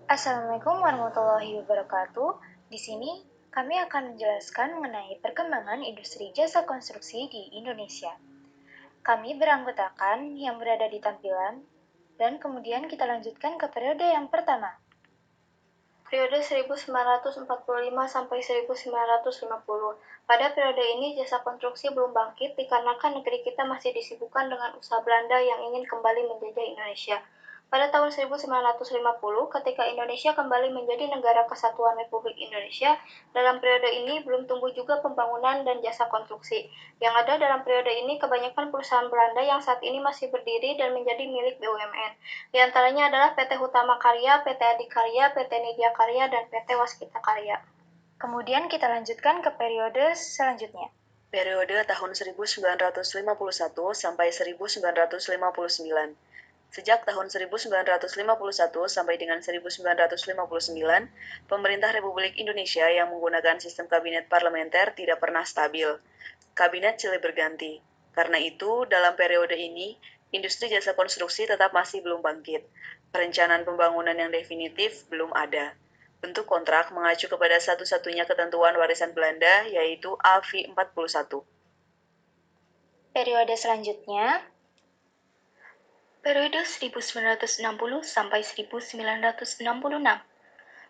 Assalamualaikum warahmatullahi wabarakatuh. Di sini kami akan menjelaskan mengenai perkembangan industri jasa konstruksi di Indonesia. Kami beranggotakan yang berada di tampilan dan kemudian kita lanjutkan ke periode yang pertama. Periode 1945 sampai 1950. Pada periode ini jasa konstruksi belum bangkit dikarenakan negeri kita masih disibukkan dengan usaha Belanda yang ingin kembali menjajah Indonesia. Pada tahun 1950, ketika Indonesia kembali menjadi negara kesatuan Republik Indonesia, dalam periode ini belum tumbuh juga pembangunan dan jasa konstruksi. Yang ada dalam periode ini kebanyakan perusahaan Belanda yang saat ini masih berdiri dan menjadi milik BUMN. Di antaranya adalah PT Hutama Karya, PT Adikarya, PT Nidya Karya, dan PT Waskita Karya. Kemudian kita lanjutkan ke periode selanjutnya. Periode tahun 1951 sampai 1959. Sejak tahun 1951 sampai dengan 1959, pemerintah Republik Indonesia yang menggunakan sistem kabinet parlementer tidak pernah stabil. Kabinet silih berganti. Karena itu, dalam periode ini, industri jasa konstruksi tetap masih belum bangkit. Perencanaan pembangunan yang definitif belum ada. Bentuk kontrak mengacu kepada satu-satunya ketentuan warisan Belanda, yaitu AV 41. Periode selanjutnya, periode 1960 sampai 1966.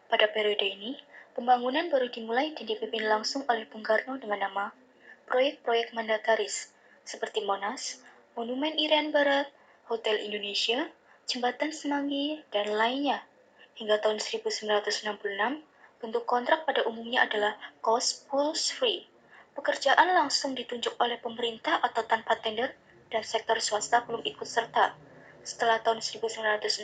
Pada periode ini, pembangunan baru dimulai dan dipimpin langsung oleh Bung Karno dengan nama proyek-proyek mandataris seperti Monas, Monumen Irian Barat, Hotel Indonesia, Jembatan Semanggi, dan lainnya. Hingga tahun 1966, bentuk kontrak pada umumnya adalah cost plus free. Pekerjaan langsung ditunjuk oleh pemerintah atau tanpa tender dan sektor swasta belum ikut serta. Setelah tahun 1966,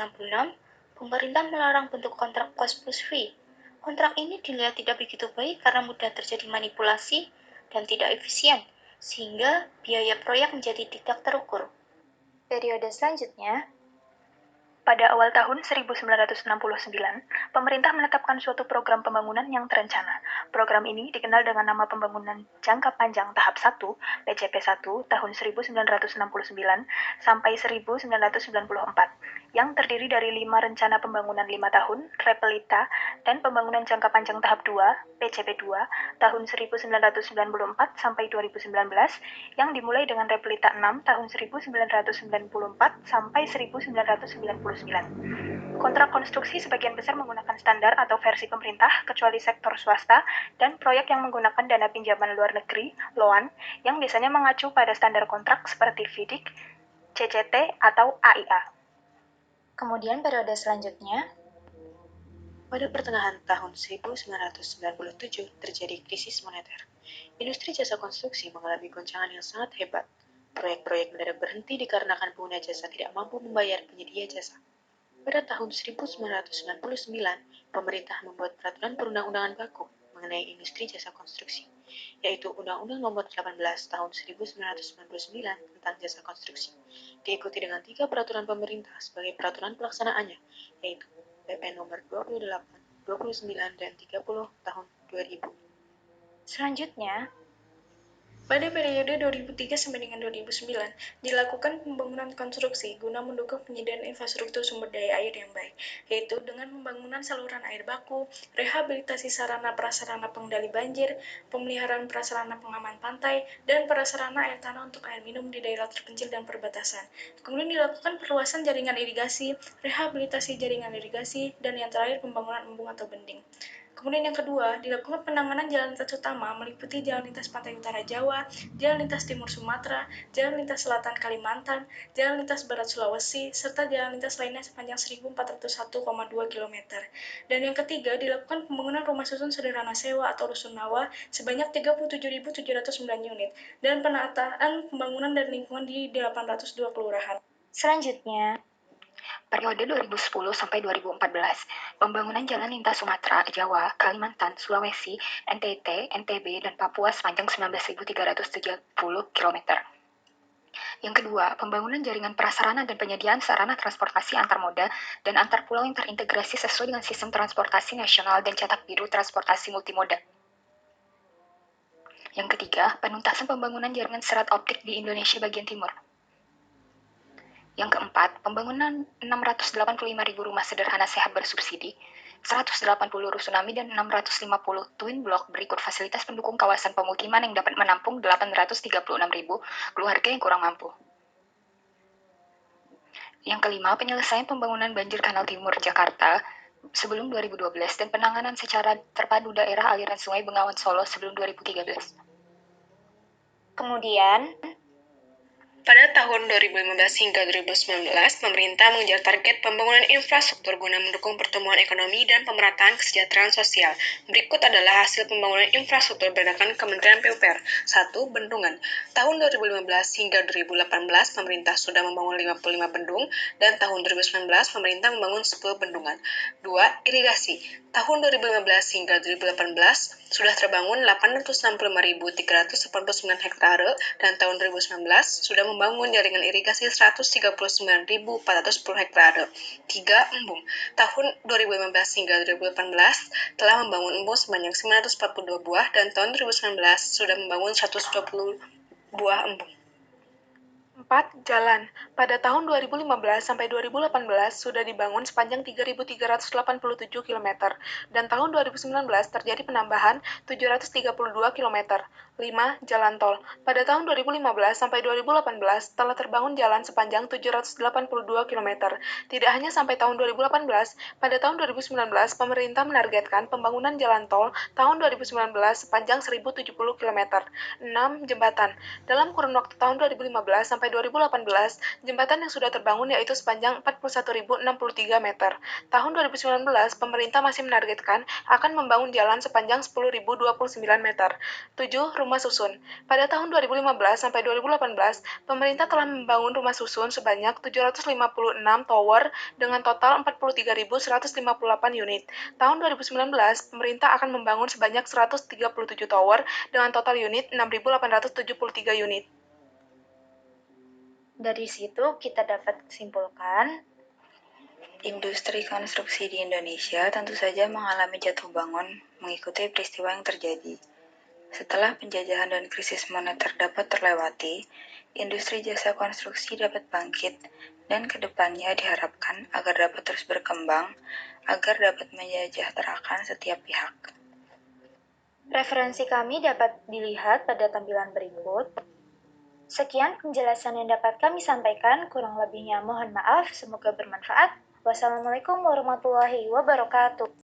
pemerintah melarang bentuk kontrak cost plus free. Kontrak ini dilihat tidak begitu baik karena mudah terjadi manipulasi dan tidak efisien, sehingga biaya proyek menjadi tidak terukur. Periode selanjutnya, pada awal tahun 1969, pemerintah menetapkan suatu program pembangunan yang terencana. Program ini dikenal dengan nama Pembangunan Jangka Panjang Tahap 1, PJP1, tahun 1969 sampai 1994, yang terdiri dari 5 rencana pembangunan 5 tahun, Repelita, dan Pembangunan Jangka Panjang Tahap 2, PJP2, tahun 1994 sampai 2019, yang dimulai dengan Repelita 6 tahun 1994 sampai 1999. Kontrak konstruksi sebagian besar menggunakan standar atau versi pemerintah, kecuali sektor swasta, dan proyek yang menggunakan dana pinjaman luar negeri, (LOAN), yang biasanya mengacu pada standar kontrak seperti FIDIC, CCT, atau AIA. Kemudian periode selanjutnya, pada pertengahan tahun 1997 terjadi krisis moneter. Industri jasa konstruksi mengalami goncangan yang sangat hebat. Proyek-proyek mendadak berhenti dikarenakan pengguna jasa tidak mampu membayar penyedia jasa. Pada tahun 1999, pemerintah membuat peraturan perundang-undangan baku mengenai industri jasa konstruksi, yaitu Undang-Undang Nomor 18 Tahun 1999 tentang jasa konstruksi, diikuti dengan 3 peraturan pemerintah sebagai peraturan pelaksanaannya, yaitu PP Nomor 28, 29, dan 30 Tahun 2000. Selanjutnya, pada periode 2003 sampai dengan 2009, dilakukan pembangunan konstruksi guna mendukung penyediaan infrastruktur sumber daya air yang baik, yaitu dengan pembangunan saluran air baku, rehabilitasi sarana prasarana pengendali banjir, pemeliharaan prasarana pengaman pantai, dan prasarana air tanah untuk air minum di daerah terpencil dan perbatasan. Kemudian dilakukan perluasan jaringan irigasi, rehabilitasi jaringan irigasi, dan yang terakhir pembangunan embung atau bending. Kemudian yang kedua, dilakukan penanganan jalan lintas utama meliputi jalan lintas pantai utara Jawa, jalan lintas timur Sumatera, jalan lintas selatan Kalimantan, jalan lintas barat Sulawesi, serta jalan lintas lainnya sepanjang 1.401,2 km. Dan yang ketiga, dilakukan pembangunan rumah susun sederhana sewa atau rusunawa sebanyak 37.709 unit, dan penataan pembangunan dan lingkungan di 802 kelurahan. Selanjutnya, periode 2010 sampai 2014, pembangunan jalan lintas Sumatera, Jawa, Kalimantan, Sulawesi, NTT, NTB, dan Papua sepanjang 19.370 km. Yang kedua, pembangunan jaringan prasarana dan penyediaan sarana transportasi antar moda dan antar pulau yang terintegrasi sesuai dengan sistem transportasi nasional dan cetak biru transportasi multimoda. Yang ketiga, penuntasan pembangunan jaringan serat optik di Indonesia bagian timur. Yang keempat, pembangunan 685.000 rumah sederhana sehat bersubsidi, 180 rusunami dan 650 twin block berikut fasilitas pendukung kawasan pemukiman yang dapat menampung 836.000 keluarga yang kurang mampu. Yang kelima, penyelesaian pembangunan banjir Kanal Timur Jakarta sebelum 2012 dan penanganan secara terpadu daerah aliran Sungai Bengawan Solo sebelum 2013. Kemudian, Pada tahun 2015 hingga 2019, pemerintah mengejar target pembangunan infrastruktur guna mendukung pertumbuhan ekonomi dan pemerataan kesejahteraan sosial. Berikut adalah hasil pembangunan infrastruktur berdasarkan Kementerian PUPR. 1. Bendungan. Tahun 2015 hingga 2018, pemerintah sudah membangun 55 bendung, dan tahun 2019, pemerintah membangun 10 bendungan. 2. Irigasi. Tahun 2015 hingga 2018, sudah terbangun 865.389 hektare, dan tahun 2019 sudah membangun jaringan irigasi 139.410 hektare. 3. Embung. Tahun 2015 hingga 2018 telah membangun embung sebanyak 942 buah, dan tahun 2019 sudah membangun 120 buah embung. 4. Jalan. Pada tahun 2015 sampai 2018 sudah dibangun sepanjang 3.387 km, dan tahun 2019 terjadi penambahan 732 km. 5. Jalan tol. Pada tahun 2015 sampai 2018 telah terbangun jalan sepanjang 782 km. Tidak hanya sampai tahun 2018, pada tahun 2019 pemerintah menargetkan pembangunan jalan tol tahun 2019 sepanjang 1.070 km. 6. Jembatan. Dalam kurun waktu tahun 2015 sampai 2018, jembatan yang sudah terbangun yaitu sepanjang 41.063 meter. Tahun 2019, pemerintah masih menargetkan akan membangun jalan sepanjang 10.029 meter. 7. Rumah susun. Pada tahun 2015 sampai 2018, pemerintah telah membangun rumah susun sebanyak 756 tower dengan total 43.158 unit. Tahun 2019, pemerintah akan membangun sebanyak 137 tower dengan total unit 6.873 unit. dari situ kita dapat simpulkan industri konstruksi di Indonesia tentu saja mengalami jatuh bangun mengikuti peristiwa yang terjadi. Setelah penjajahan dan krisis moneter dapat terlewati, industri jasa konstruksi dapat bangkit dan kedepannya diharapkan agar dapat terus berkembang, agar dapat menyejahterakan setiap pihak. Referensi kami dapat dilihat pada tampilan berikut. Sekian penjelasan yang dapat kami sampaikan, kurang lebihnya mohon maaf, semoga bermanfaat. Wassalamualaikum warahmatullahi wabarakatuh.